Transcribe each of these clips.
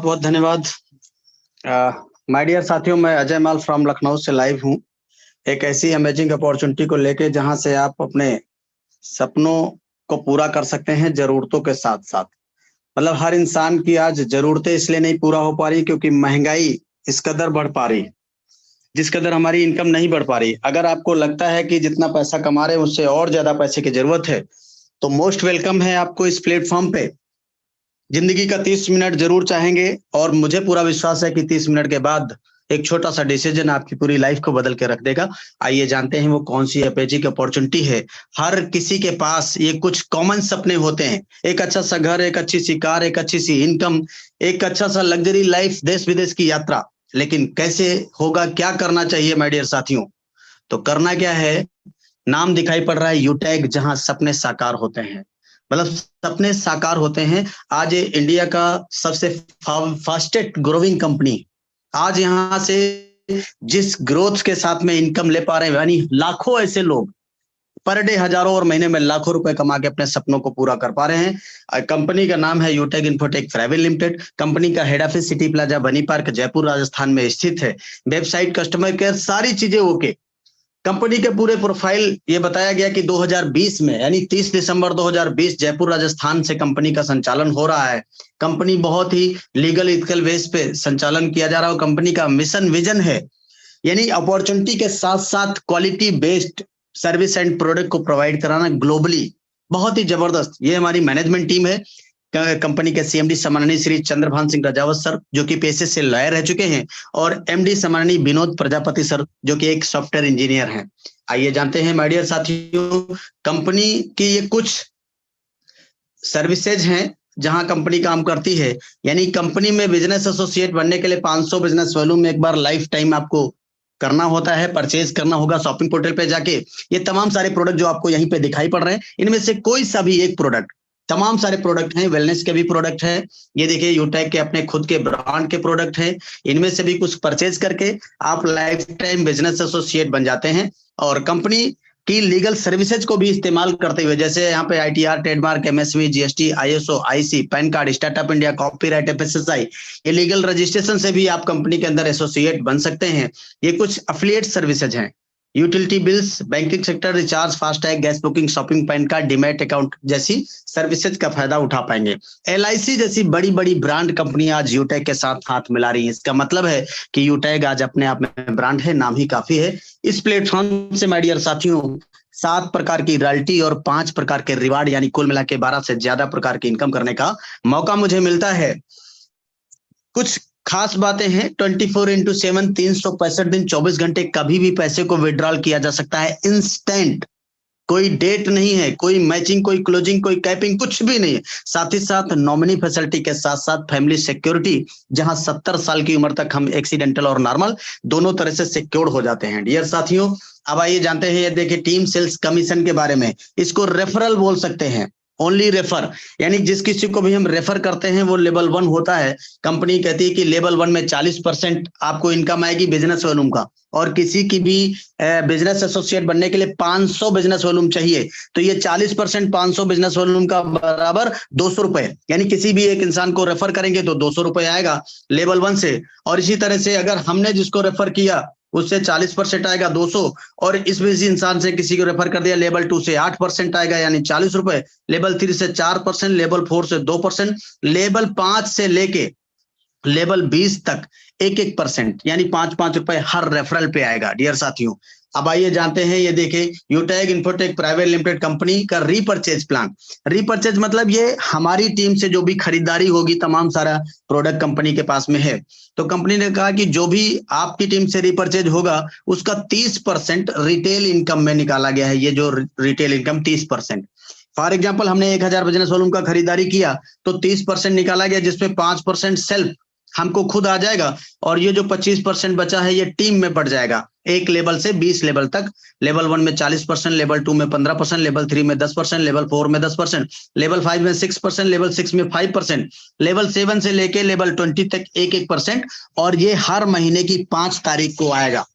बहुत बहुत धन्यवाद। माय डियर साथियों, मैं अजय माल फ्रॉम लखनऊ से लाइव हूँ एक ऐसी अमेजिंग अपॉर्चुनिटी को लेके जहां से आप अपने सपनों को पूरा कर सकते हैं जरूरतों के साथ साथ। मतलब हर इंसान की आज जरूरतें इसलिए नहीं पूरा हो पा रही क्योंकि महंगाई इस कदर बढ़ पा रही, जिस कदर हमारी इनकम नहीं बढ़ पा रही। अगर आपको लगता है कि जितना पैसा कमा रहे हैं उससे और ज्यादा पैसे की जरूरत है तो मोस्ट वेलकम है आपको इस प्लेटफॉर्म पे। जिंदगी का 30 मिनट जरूर चाहेंगे और मुझे पूरा विश्वास है कि 30 मिनट के बाद एक छोटा सा डिसीजन आपकी पूरी लाइफ को बदल के रख देगा। आइए जानते हैं वो कौन सी अमेजिंग अपॉर्चुनिटी है। हर किसी के पास ये कुछ कॉमन सपने होते हैं, एक अच्छा सा घर, एक अच्छी सी कार, एक अच्छी सी इनकम, एक अच्छा सा लग्जरी लाइफ, देश विदेश की यात्रा। लेकिन कैसे होगा, क्या करना चाहिए माय डियर साथियों? तो करना क्या है, नाम दिखाई पड़ रहा है यूटैग, जहां सपने साकार होते हैं। मतलब सपने साकार होते हैं। आज ये इंडिया का सबसे फास्टेस्ट ग्रोइंग कंपनी। आज यहाँ से जिस ग्रोथ के साथ में इनकम ले पा रहे हैं, यानी लाखों ऐसे लोग पर डे हजारों और महीने में लाखों रुपए कमा के अपने सपनों को पूरा कर पा रहे हैं। कंपनी का नाम है यूटेक इन्फोटेक प्राइवेट लिमिटेड। कंपनी का हेड ऑफिस सिटी प्लाजा बनी पार्क जयपुर राजस्थान में स्थित है। वेबसाइट, कस्टमर केयर, सारी चीजें ओके। कंपनी के पूरे प्रोफाइल ये बताया गया कि 2020 में यानी 30 दिसंबर 2020 जयपुर राजस्थान से कंपनी का संचालन हो रहा है। कंपनी बहुत ही लीगल इथिकल बेस पे संचालन किया जा रहा है। कंपनी का मिशन विजन है, यानी अपॉर्चुनिटी के साथ साथ quality based service and product को प्रोवाइड कराना ग्लोबली। बहुत ही जबरदस्त ये हमारी मैनेजमेंट टीम है। कंपनी के सीएमडी सम्माननीय श्री चंद्रभान सिंह राजावत सर, जो कि पेशे से लॉयर रह चुके हैं, और एमडी सम्माननीय विनोद प्रजापति सर, जो कि एक सॉफ्टवेयर इंजीनियर हैं। आइए जानते हैं माय डियर साथियों, कंपनी की ये कुछ सर्विसेज हैं जहां कंपनी काम करती है। यानी कंपनी में बिजनेस एसोसिएट बनने के लिए 500 बिजनेस वॉल्यूम एक बार लाइफ टाइम आपको करना होता है, परचेज करना होगा शॉपिंग पोर्टल पे जाके। ये तमाम सारे प्रोडक्ट जो आपको यहीं पे दिखाई पड़ रहे हैं, इनमें से कोई सा भी एक प्रोडक्ट, तमाम सारे प्रोडक्ट हैं, वेलनेस के भी प्रोडक्ट हैं। ये देखिए यूटैग के अपने खुद के ब्रांड के प्रोडक्ट हैं। इनमें से भी कुछ परचेज करके आप लाइफ टाइम बिजनेस एसोसिएट बन जाते हैं और कंपनी की लीगल सर्विसेज को भी इस्तेमाल करते हुए, जैसे यहाँ पे ITR, trademark, MSME, GST, ISO, IC, pan card, startup India, copyright, FSSI, ये लीगल रजिस्ट्रेशन से भी आप कंपनी के अंदर एसोसिएट बन सकते हैं। ये कुछ अफिलिएट सर्विसेज हैं। Utility bills, banking sector, recharge, FASTag, gas booking, shopping, pan card, demat account जैसी सर्विसेज का फायदा उठा पाएंगे। एलआईसी जैसी बड़ी बड़ी ब्रांड कंपनियां आज यूटैग के साथ हाथ मिला रही है। इसका मतलब है कि यूटैग आज अपने आप में ब्रांड है, नाम ही काफी है। इस प्लेटफॉर्म से माय डियर साथियों 7 प्रकार की रॉयल्टी और 5 प्रकार के रिवार्ड, यानी कुल मिला के 12 से ज्यादा प्रकार की इनकम करने का मौका मुझे मिलता है। कुछ खास बातें हैं, 24x7 365 दिन 24 घंटे कभी भी पैसे को विड्रॉल किया जा सकता है, इंस्टेंट। कोई डेट नहीं है, कोई मैचिंग, कोई क्लोजिंग, कोई कैपिंग, कुछ भी नहीं है। साथ ही साथ नॉमिनी फैसिलिटी के साथ साथ फैमिली सिक्योरिटी, जहां 70 साल की उम्र तक हम एक्सीडेंटल और नॉर्मल दोनों तरह से सिक्योर्ड हो जाते हैं। डियर साथियों, अब आइए जानते हैं, ये देखिए टीम सेल्स कमीशन के बारे में। इसको रेफरल बोल सकते हैं, ओनली रेफर, यानी जिस किसी को भी हम रेफर करते हैं वो लेवल 1 होता है। कंपनी कहती है कि लेवल 1 में 40% आपको इनकम आएगी बिजनेस वॉल्यूम का, और किसी की भी बिजनेस एसोसिएट बनने के लिए 500 बिजनेस वॉल्यूम चाहिए, तो ये 40% 500 बिजनेस वॉल्यूम का बराबर 200 रुपए, यानी किसी भी एक इंसान को रेफर करेंगे तो 200 रुपए आएगा लेवल 1 से। और इसी तरह से अगर हमने जिसको रेफर किया उससे 40% आएगा 200, और इसमें इसी इंसान से किसी को रेफर कर दिया लेवल 2 से 8% आएगा यानी 40 रुपए, लेवल 3 से 4%, लेवल 4 से 2%, लेवल 5 से लेके लेवल 20 तक 1-1% यानी 5-5 रुपए हर रेफरल पे आएगा। डियर साथियों, अब आइए जानते हैं, ये देखें यूटैग इन्फोटेक प्राइवेट लिमिटेड कंपनी का रीपर्चेज प्लान। रीपर्चेज मतलब ये हमारी टीम से जो भी खरीदारी होगी, तमाम सारा प्रोडक्ट कंपनी के पास में है, तो कंपनी ने कहा कि जो भी आपकी टीम से रीपर्चेज होगा उसका 30% रिटेल इनकम में निकाला गया है। ये जो रिटेल इनकम 30%, फॉर एग्जाम्पल हमने 1000 बिजनेस वॉल्यूम का खरीदारी किया तो 30% निकाला गया, जिसमें 5% सेल्फ हमको खुद आ जाएगा, और ये जो 25% बचा है ये टीम में बढ़ जाएगा, एक लेवल से 20 लेवल तक। लेवल 1 में 40%, लेवल 2 में 15%, लेवल 3 में 10%, लेवल 4 में 10%, लेवल 5 में 6%, लेवल 6 में 5%, लेवल 7 से लेके लेवल 20 तक 1-1%, और ये हर महीने की 5 तारीख को आएगा।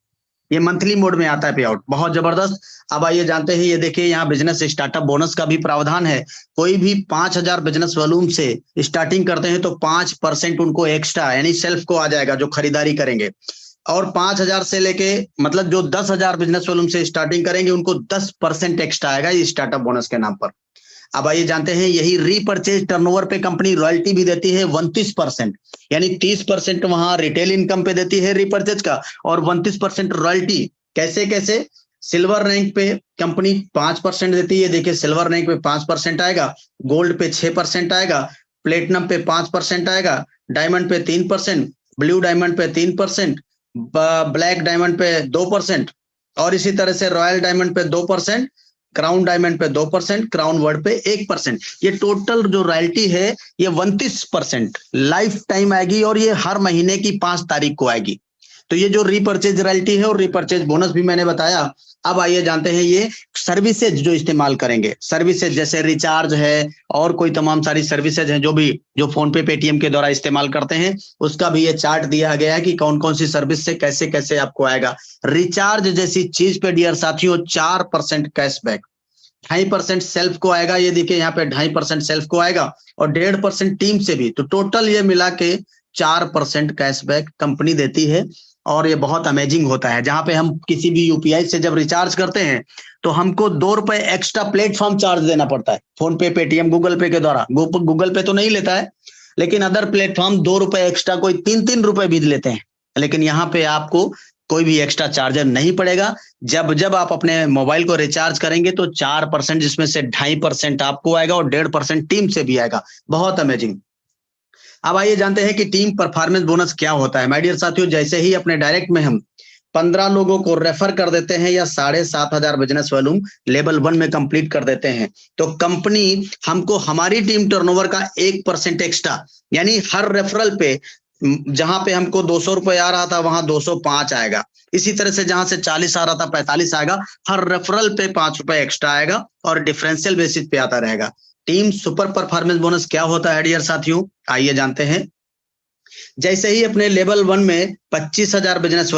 ये मंथली मोड में आता है पे आउट, बहुत जबरदस्त। अब आइए जानते हैं, ये देखिए यहाँ बिजनेस स्टार्टअप बोनस का भी प्रावधान है। कोई भी 5,000 बिजनेस वॉल्यूम से स्टार्टिंग करते हैं तो 5% उनको एक्स्ट्रा यानी सेल्फ को आ जाएगा जो खरीदारी करेंगे। और 5,000 से लेके मतलब जो 10,000 बिजनेस वॉल्यूम से स्टार्टिंग करेंगे उनको 10% एक्स्ट्रा आएगा ये स्टार्टअप बोनस के नाम पर। अब आइए जानते हैं, यही रीपर्चेज टर्नओवर पे कंपनी रॉयल्टी भी देती है 29%, यानी 30% वहां रिटेल इनकम पे देती है रीपर्चेज का और 29% रॉयल्टी। कैसे कैसे? सिल्वर रैंक पे कंपनी 5% देती है, देखिए सिल्वर रैंक पे 5% आएगा, गोल्ड पे 6% आएगा, प्लेटिनम पे 5% आएगा, डायमंड पे 3%, ब्लू डायमंड पे 3%, ब्लैक डायमंड पे 2%, और इसी तरह से रॉयल डायमंड पे 2%, क्राउन डायमंड पे 2%, क्राउन वर्ड पे 1%। ये टोटल जो रॉयल्टी है ये 29% लाइफ टाइम आएगी और ये हर महीने की 5 तारीख को आएगी। तो ये जो रीपर्चेज रॉयल्टी है और रीपर्चेज बोनस भी मैंने बताया। अब आइए जानते हैं ये सर्विसेज जो इस्तेमाल करेंगे, सर्विसेज जैसे रिचार्ज है और कोई तमाम सारी सर्विसेज हैं जो फोन पे पेटीएम के द्वारा इस्तेमाल करते हैं, उसका भी ये चार्ट दिया गया है कि कौन कौन सी सर्विस से कैसे कैसे आपको आएगा। रिचार्ज जैसी चीज पे डियर साथियों 4% कैशबैक, 2.5% सेल्फ को आएगा, ये देखिए यहाँ पे 2.5% सेल्फ को आएगा और 1.5% टीम से भी, तो टोटल ये मिला के 4% कैशबैक कंपनी देती है। और ये बहुत अमेजिंग होता है, जहां पे हम किसी भी यूपीआई से जब रिचार्ज करते हैं तो हमको 2 रुपए एक्स्ट्रा प्लेटफॉर्म चार्ज देना पड़ता है, फोन पे पेटीएम गूगल पे के द्वारा। गूगल पे तो नहीं लेता है, लेकिन अदर प्लेटफॉर्म 2 रुपए एक्स्ट्रा, कोई 3-3 रुपए भी लेते हैं, लेकिन यहाँ पे आपको कोई भी एक्स्ट्रा चार्जर नहीं पड़ेगा। जब जब आप अपने मोबाइल को रिचार्ज करेंगे तो 4%, जिसमें से 2.5% आपको आएगा और 1.5% टीम से भी आएगा। बहुत अमेजिंग। अब आइए जानते हैं कि टीम परफॉर्मेंस बोनस क्या होता है। माय डियर साथियों, जैसे ही अपने डायरेक्ट में हम 15 लोगों को रेफर कर देते हैं या 7,500 बिजनेस वॉल्यूम लेवल 1 में कंप्लीट कर देते हैं तो कंपनी हमको हमारी टीम टर्नओवर का 1% एक्स्ट्रा, यानी हर रेफरल पे जहां पे हमको 200 रुपए आ रहा था वहां 205 आएगा, इसी तरह से जहां से 40 आ रहा था 45 आएगा, हर रेफरल पे 5 रुपए एक्स्ट्रा आएगा और डिफरेंशियल बेसिस पे आता रहेगा। टीम सुपर परफॉर्मेंस बोनस क्या होता है डियर साथियों, आइए जानते हैं। जैसे ही अपने लेवल 1 में 25,000 बिजनेस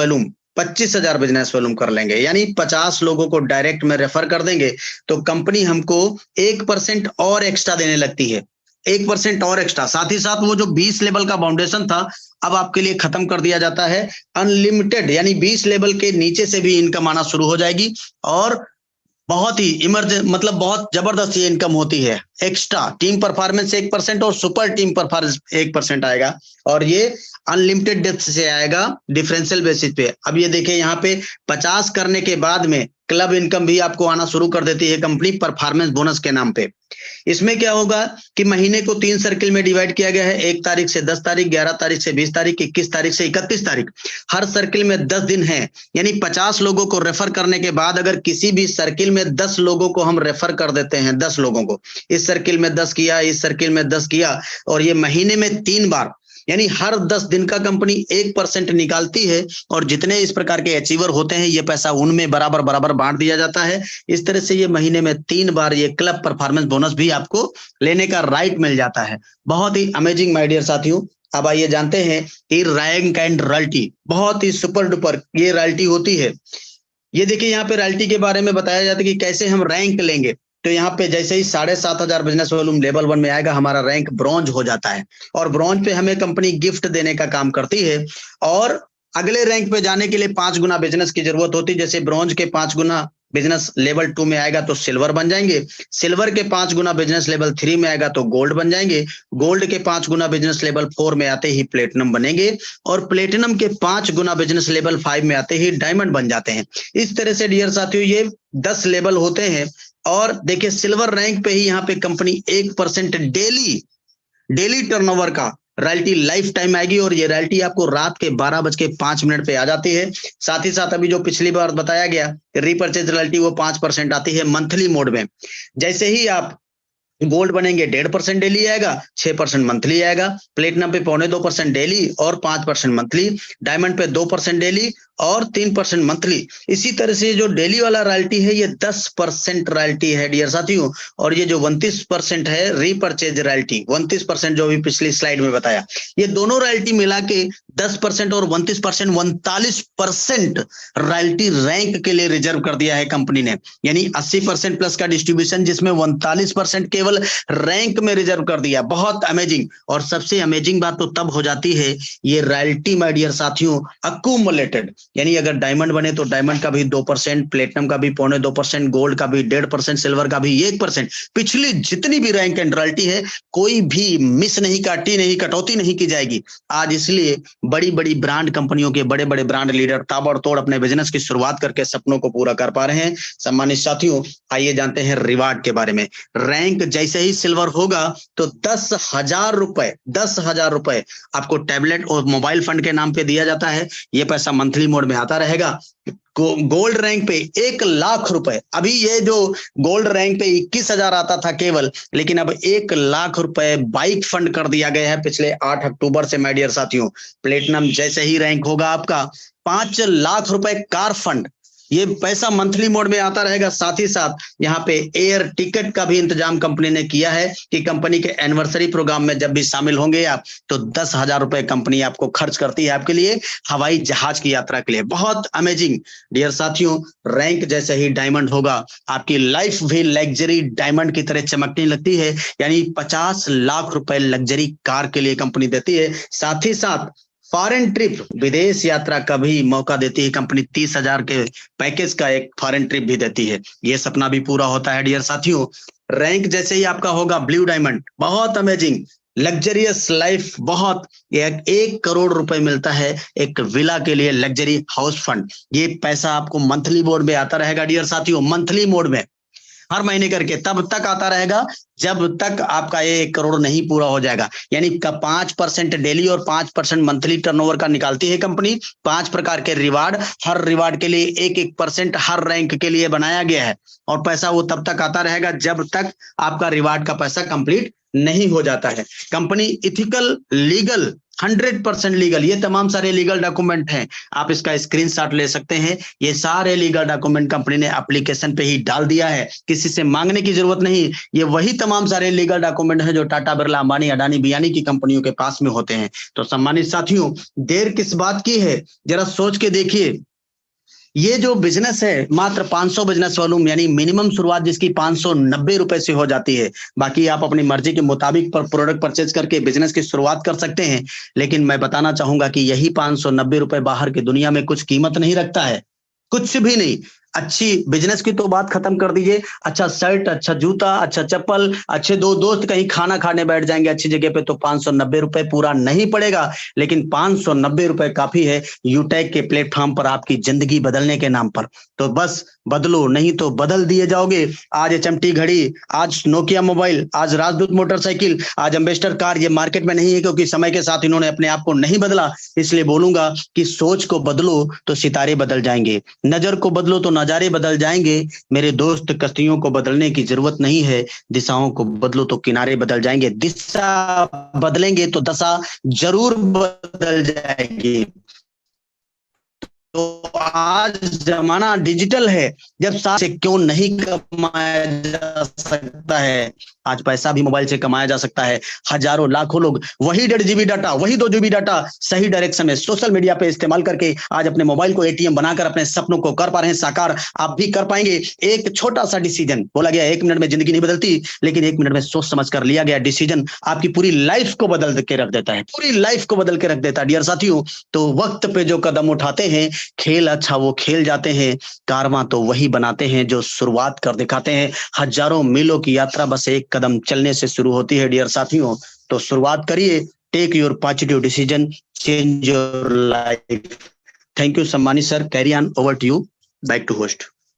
वॉल्यूम कर लेंगे, यानी 50 लोगों को डायरेक्ट में रेफर कर देंगे तो कंपनी हमको 1% और एक्स्ट्रा देने लगती है, 1% और एक्स्ट्रा। साथ ही साथ वो जो 20 लेवल का फाउंडेशन था अब आपके लिए खत्म कर दिया जाता है, अनलिमिटेड, यानी 20 लेवल के नीचे से भी इनकम आना शुरू हो जाएगी और बहुत ही मतलब बहुत जबरदस्त ये इनकम होती है। एक्स्ट्रा टीम परफॉर्मेंस 1% और सुपर टीम परफॉर्मेंस 1% आएगा और ये अनलिमिटेड डेप्थ से आएगा डिफरेंशियल बेसिस पे। अब ये देखिए यहाँ पे 50 करने के बाद में क्लब इनकम भी आपको आना शुरू कर देती है कंपनी परफॉर्मेंस बोनस के नाम पे। इसमें क्या होगा कि महीने को 3 सर्किल में डिवाइड किया गया है, 1 तारीख से 10 तारीख, 11 तारीख से 20 तारीख, 21 तारीख से 31 तारीख। हर सर्किल में 10 दिन है, यानी 50 लोगों को रेफर करने के बाद अगर किसी भी सर्किल में 10 लोगों को हम रेफर कर देते हैं, 10 लोगों को इस सर्किल में 10 किया, इस सर्किल में 10 किया और ये महीने में 3 बार, यानी हर 10 दिन का कंपनी 1% निकालती है और जितने इस प्रकार के अचीवर होते हैं ये पैसा उनमें बराबर बराबर बांट दिया जाता है। इस तरह से ये महीने में 3 बार ये क्लब परफॉर्मेंस बोनस भी आपको लेने का राइट मिल जाता है। बहुत ही अमेजिंग माय डियर साथियों। अब आइए जानते हैं कि रैंक एंड रॉयल्टी, बहुत ही सुपर डुपर ये रॉयल्टी होती है। ये देखिए यहाँ पे रॉयल्टी के बारे में बताया जाता है कि कैसे हम रैंक लेंगे। तो यहाँ पे जैसे ही 7,500 बिजनेस वॉल्यूम लेवल 1 में आएगा हमारा रैंक ब्रॉन्ज हो जाता है और ब्रॉन्ज पे हमें कंपनी गिफ्ट देने का काम करती है और अगले रैंक पे जाने के लिए 5 गुना बिजनेस की जरूरत होती है। जैसे ब्रॉन्ज के 5 गुना बिजनेस लेवल 2 में आएगा तो सिल्वर बन जाएंगे, सिल्वर के 5 गुना बिजनेस लेवल 3 में आएगा तो गोल्ड बन जाएंगे, गोल्ड के 5 गुना बिजनेस लेवल 4 में आते ही प्लेटिनम बनेंगे और प्लेटिनम के 5 गुना बिजनेस लेवल 5 में आते ही डायमंड बन जाते हैं। इस तरह से डियर साथियों ये 10 लेवल होते हैं और देखिए सिल्वर रैंक पे ही यहाँ पे कंपनी 1% डेली टर्नओवर का रॉयल्टी लाइफ टाइम आएगी और ये रॉयल्टी आपको रात के 12:05 पे आ जाती है। साथ ही साथ अभी जो पिछली बार बताया गया रीपर्चेज रॉयल्टी वो 5% आती है मंथली मोड में। जैसे ही आप गोल्ड बनेंगे 1.5% डेली आएगा, 6% मंथली आएगा, प्लेटिनम पे 2.25% डेली और 5% मंथली, डायमंड पे 2% डेली और 3% मंथली। इसी तरह से जो डेली वाला रॉयल्टी है ये 10% रॉयल्टी है डियर साथियों और ये जो 29% है रीपर्चेज रॉयल्टी, 29% जो भी पिछली स्लाइड में बताया, ये दोनों रॉयल्टी मिला के 10% और 29%, 49% रॉयल्टी रैंक के लिए रिजर्व कर दिया है कंपनी ने। यानी 80% प्लस का डिस्ट्रीब्यूशन, जिसमें 49% केवल रैंक में रिजर्व कर दिया। बहुत अमेजिंग। और सबसे अमेजिंग बात तो तब हो जाती है, ये रॉयल्टी माय डियर साथियों अक्यूमुलेटेड, यानी अगर डायमंड बने तो डायमंड का भी 2%, प्लेटिनम का भी 0.25%, गोल्ड का भी 1.5%, सिल्वर का भी 1%। पिछली जितनी भी रैंक एंड रॉयल्टी है कोई भी मिस नहीं, काटी नहीं, कटौती नहीं की जाएगी आज। इसलिए बड़ी बड़ी ब्रांड कंपनियों के बड़े बड़े ब्रांड लीडर ताबड़तोड़ अपने बिजनेस की शुरुआत करके सपनों को पूरा कर पा रहे हैं। सम्मानित साथियों, आइए जानते हैं रिवार्ड के बारे में। रैंक जैसे ही सिल्वर होगा तो 10,000 रुपए आपको टैबलेट और मोबाइल फंड के नाम पे दिया जाता है। ये पैसा मंथली मोड में आता रहेगा। गोल्ड रैंक पे 1,00,000 रुपए, अभी ये जो गोल्ड रैंक पे 21,000 आता था केवल, लेकिन अब 1,00,000 रुपए बाइक फंड कर दिया गया है पिछले 8 अक्टूबर से माय डियर साथियों। प्लेटिनम जैसे ही रैंक होगा आपका 5,00,000 रुपए कार फंड, ये पैसा मंथली मोड में आता रहेगा। साथ ही साथ यहाँ पे एयर टिकट का भी इंतजाम कंपनी ने किया है कि कंपनी के एनिवर्सरी प्रोग्राम में जब भी शामिल होंगे आप तो 10,000 रुपए कंपनी आपको खर्च करती है आपके लिए हवाई जहाज की यात्रा के लिए। बहुत अमेजिंग डियर साथियों। रैंक जैसे ही डायमंड होगा आपकी लाइफ भी लग्जरी डायमंड की तरह चमकने लगती है। यानी 50,00,000 रुपए लग्जरी कार के लिए कंपनी देती है। साथ ही साथ फॉरेन ट्रिप, विदेश यात्रा का भी मौका देती है कंपनी। 30,000 के पैकेज का एक फॉरेन ट्रिप भी देती है। ये सपना भी पूरा होता है डियर साथियों। रैंक जैसे ही आपका होगा ब्लू डायमंड, बहुत अमेजिंग लग्जरियस लाइफ, बहुत 1 करोड़ रुपए मिलता है एक विला के लिए, लग्जरी हाउस फंड। ये पैसा आपको मंथली मोड में आता रहेगा डियर साथियों, मंथली मोड में हर महीने करके तब तक आता रहेगा जब तक आपका ये 1 करोड़ नहीं पूरा हो जाएगा। यानी 5% डेली और 5% मंथली टर्नओवर का निकालती है कंपनी। 5 प्रकार के रिवार्ड, हर रिवार्ड के लिए 1% हर रैंक के लिए बनाया गया है। और पैसा वो तब तक आता रहेगा जब तक आपका रिवार्ड का पैसा कंप्लीट नहीं हो जाता है। कंपनी इथिकल, लीगल, 100% लीगल, ये तमाम सारे लीगल डॉक्यूमेंट हैं। आप इसका स्क्रीनशॉट ले सकते हैं। ये सारे लीगल डॉक्यूमेंट कंपनी ने एप्लीकेशन पे ही डाल दिया है, किसी से मांगने की जरूरत नहीं। ये वही तमाम सारे लीगल डॉक्यूमेंट हैं जो टाटा, बिरला, अंबानी, अडानी, बियानी की कंपनियों के पास में होते हैं। तो सम्मानित साथियों, देर किस बात की है, जरा सोच के देखिए। ये जो बिजनेस है मात्र 500 बिजनेस वॉल्यूम, यानी मिनिमम शुरुआत जिसकी 590 रुपए से हो जाती है। बाकी आप अपनी मर्जी के मुताबिक पर प्रोडक्ट परचेज करके बिजनेस की शुरुआत कर सकते हैं। लेकिन मैं बताना चाहूंगा कि यही 590 रुपए बाहर की दुनिया में कुछ कीमत नहीं रखता है, कुछ भी नहीं। अच्छी बिजनेस की तो बात खत्म कर दीजिए, अच्छा शर्ट, अच्छा जूता, अच्छा चप्पल, अच्छे 2 दोस्त कहीं खाना खाने बैठ जाएंगे अच्छी जगह पे तो 590 रुपए पूरा नहीं पड़ेगा। लेकिन 590 रुपए काफी है यूटेक के प्लेटफॉर्म पर आपकी जिंदगी बदलने के नाम पर। तो बस बदलो, नहीं तो बदल दिए जाओगे। आज एचएमटी घड़ी, आज नोकिया मोबाइल, आज राजदूत मोटरसाइकिल, आज एम्बेसडर कार ये मार्केट में नहीं है क्योंकि समय के साथ इन्होंने अपने आप को नहीं बदला। इसलिए बोलूंगा कि सोच को बदलो तो सितारे बदल जाएंगे, नजर को बदलो तो नजारे बदल जाएंगे। मेरे दोस्त, कश्तियों को बदलने की जरूरत नहीं है, दिशाओं को बदलो तो किनारे बदल जाएंगे। दिशा बदलेंगे तो दशा जरूर बदल जाएगी। तो आज जमाना डिजिटल है, जब साथ से क्यों नहीं कमाया जा सकता है। आज पैसा भी मोबाइल से कमाया जा सकता है। हजारों लाखों लोग वही 1.5 GB डाटा, वही 2 GB डाटा सही डायरेक्शन में सोशल मीडिया पे इस्तेमाल करके आज अपने मोबाइल को एटीएम बनाकर अपने सपनों को कर पा रहे हैं साकार। आप भी कर पाएंगे। एक छोटा सा डिसीजन, बोला गया 1 मिनट में जिंदगी नहीं बदलती, लेकिन 1 मिनट में सोच समझ कर लिया गया डिसीजन आपकी पूरी लाइफ को बदल के रख देता है, पूरी लाइफ को बदल के रख देता है डियर साथियों। तो वक्त पे जो कदम उठाते हैं, खेल अच्छा वो खेल जाते हैं, कारवां तो वही बनाते हैं जो शुरुआत कर दिखाते हैं। हजारों मीलों की यात्रा बस एक कदम चलने से शुरू होती है डियर साथियों। तो शुरुआत करिए, take your positive decision, change your life. Thank you सम्मानित sir, carry on, over to you, back to host.